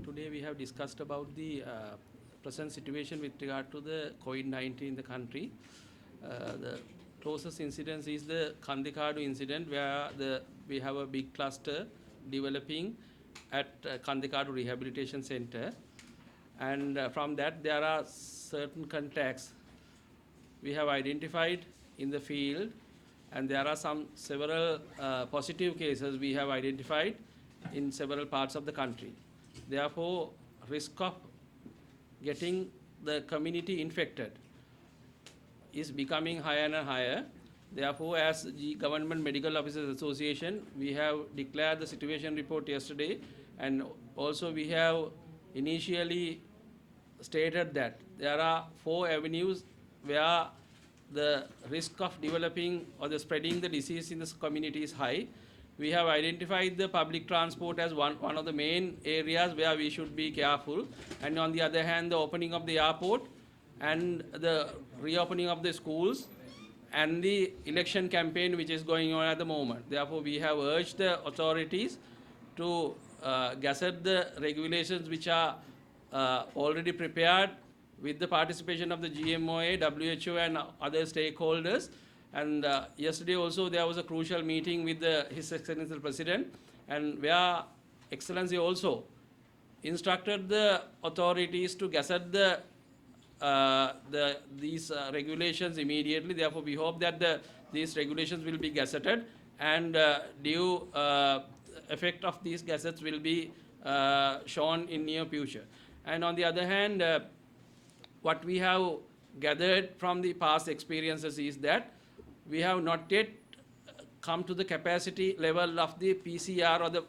Today we have discussed about the present situation with regard to the COVID-19 in the country. The closest incidence is the Kandikadu incident, where we have a big cluster developing at Kandikadu Rehabilitation Center. And from that, there are certain contacts we have identified in the field, and there are several positive cases we have identified in several parts of the country. Therefore, risk of getting the community infected is becoming higher and higher. Therefore, as the Government Medical Officers Association, we have declared the situation report yesterday, and also we have initially stated that there are 4 avenues where the risk of developing or the spreading the disease in this community is high. We have identified the public transport as one of the main areas where we should be careful. And on the other hand, the opening of the airport and the reopening of the schools and the election campaign which is going on at the moment. Therefore, we have urged the authorities to gazette the regulations which are already prepared with the participation of the GMOA, WHO and other stakeholders. And yesterday also there was a crucial meeting with His Excellency the President, and where Excellency also instructed the authorities to gazette these regulations immediately. Therefore, we hope that these regulations will be gazetted, and due effect of these gazettes will be shown in near future. And on the other hand, what we have gathered from the past experiences is that we have not yet come to the capacity level of the PCR or the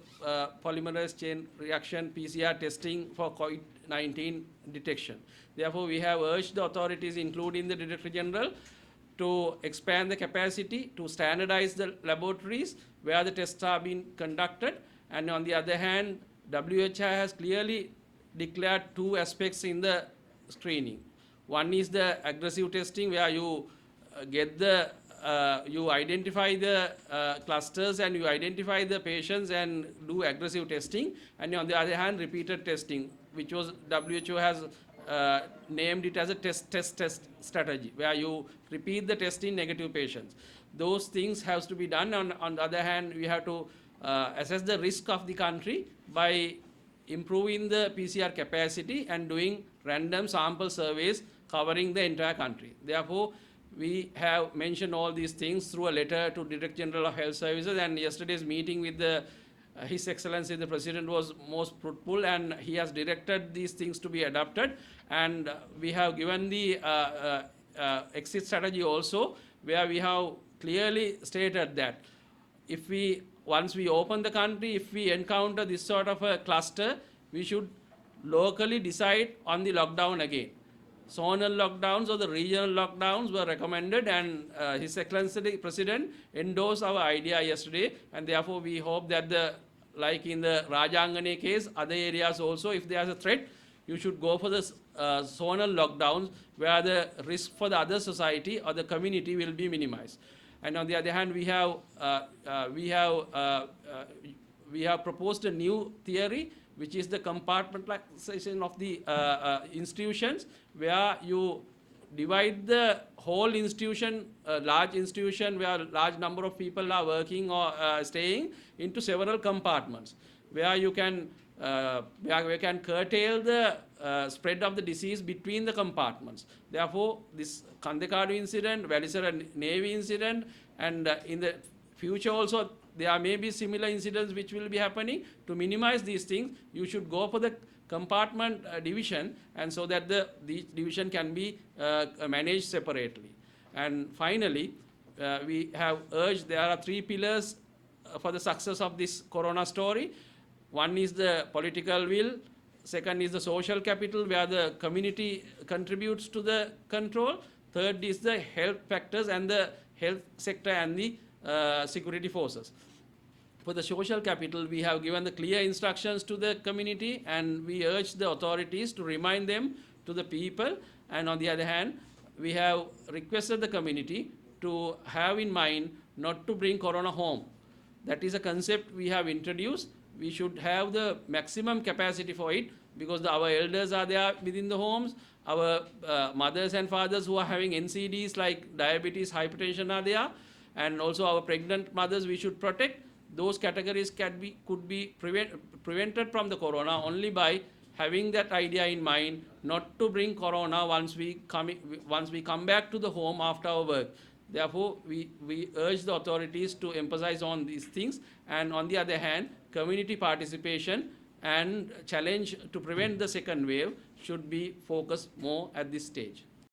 polymerase chain reaction PCR testing for COVID-19 detection. Therefore, we have urged the authorities, including the Director General, to expand the capacity, to standardize the laboratories where the tests are being conducted. And on the other hand, WHO has clearly declared 2 aspects in the screening. One is the aggressive testing, where you you identify the clusters and you identify the patients and do aggressive testing. And on the other hand, repeated testing, which was WHO has named it as a test strategy, where you repeat the test in negative patients. Those things have to be done. On the other hand, we have to assess the risk of the country by improving the PCR capacity and doing random sample surveys covering the entire country. Therefore, we have mentioned all these things through a letter to Director General of Health Services, and yesterday's meeting with His Excellency the President was most fruitful, and he has directed these things to be adopted. And we have given the exit strategy also, where we have clearly stated that once we open the country, if we encounter this sort of a cluster, we should locally decide on the lockdown again. Zonal lockdowns or the regional lockdowns were recommended, and His Excellency the President endorsed our idea yesterday, and therefore we hope that like in the Rajangane case, other areas also, if there is a threat, you should go for the zonal lockdowns where the risk for the other society or the community will be minimized. And on the other hand, we have proposed a new theory, which is the compartmentalization of the institutions, where you divide the whole institution, large institution where a large number of people are working or staying, into several compartments, where you can curtail the spread of the disease between the compartments. Therefore, this Kandekadu incident, Valisara Navy incident, and in the future also there may be similar incidents which will be happening. To minimize these things, you should go for the compartment division, and so that the division can be managed separately. And finally, we have urged, there are 3 pillars for the success of this corona story. One is the political will, second is the social capital, where the community contributes to the control, third is the health factors and the health sector and the security forces. For the social capital, we have given the clear instructions to the community, and we urge the authorities to remind them to the people. And on the other hand, we have requested the community to have in mind not to bring corona home. That is a concept we have introduced, we should have the maximum capacity for it, because our elders are there within the homes, our mothers and fathers who are having NCDs like diabetes, hypertension are there, and also our pregnant mothers we should protect. Those categories could be prevented from the corona only by having that idea in mind, not to bring corona once we come back to the home after our work. Therefore, we urge the authorities to emphasize on these things, and on the other hand, community participation and challenge to prevent the second wave should be focused more at this stage.